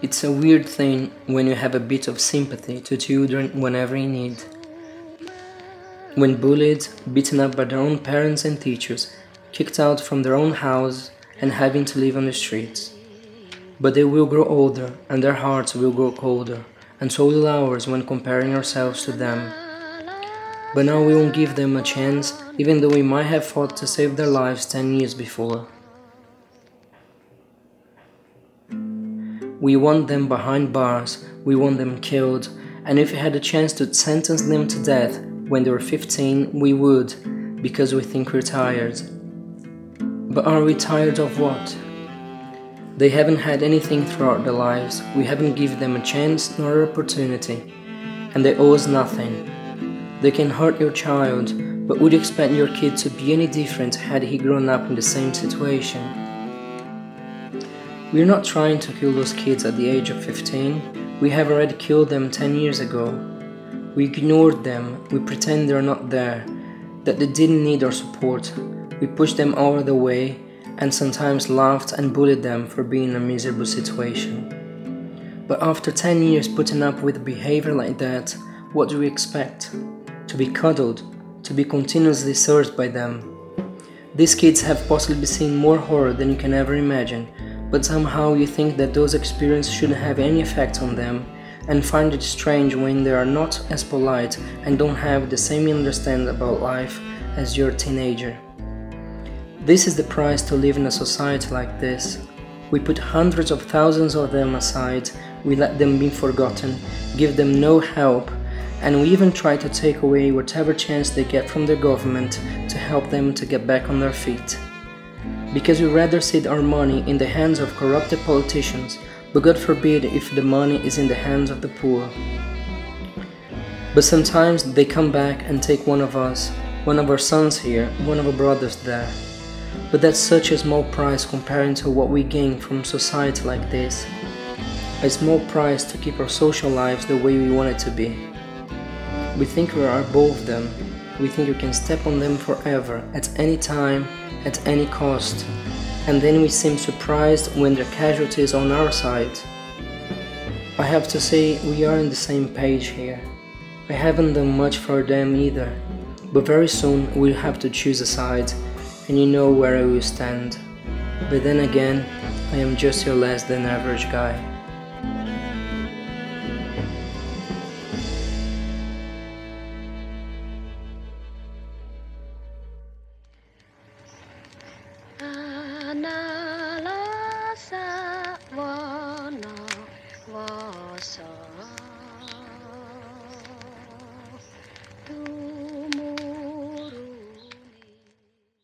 It's a weird thing when you have a bit of sympathy to children whenever you need. When bullied, beaten up by their own parents and teachers, kicked out from their own house and having to live on the streets. But they will grow older and their hearts will grow colder, and so will ours when comparing ourselves to them. But now we won't give them a chance, even though we might have fought to save their lives 10 years before. We want them behind bars, we want them killed, and if we had a chance to sentence them to death when they were 15, we would, because we think we're tired. But are we tired of what? They haven't had anything throughout their lives, we haven't given them a chance nor an opportunity, and they owe us nothing. They can hurt your child, but would you expect your kid to be any different had he grown up in the same situation? We're not trying to kill those kids at the age of 15, we have already killed them 10 years ago. We ignored them, we pretend they're not there, that they didn't need our support. We pushed them out of the way and sometimes laughed and bullied them for being in a miserable situation. But after 10 years putting up with behavior like that, what do we expect? To be cuddled, to be continuously served by them. These kids have possibly seen more horror than you can ever imagine, but somehow you think that those experiences shouldn't have any effect on them, and find it strange when they are not as polite and don't have the same understanding about life as your teenager. This is the price to live in a society like this. We put hundreds of thousands of them aside, we let them be forgotten, give them no help, and we even try to take away whatever chance they get from their government to help them to get back on their feet. Because we rather see our money in the hands of corrupted politicians, but God forbid if the money is in the hands of the poor. But sometimes they come back and take one of us, one of our sons here, one of our brothers there. But that's such a small price comparing to what we gain from society like this. A small price to keep our social lives the way we want it to be. We think we are above them. We think we can step on them forever, at any time, at any cost, and then we seem surprised when their casualties on our side. I have to say we are on the same page here. I haven't done much for them either, but very soon we'll have to choose a side, and you know where I will stand. But then again, I am just your less than average guy. Na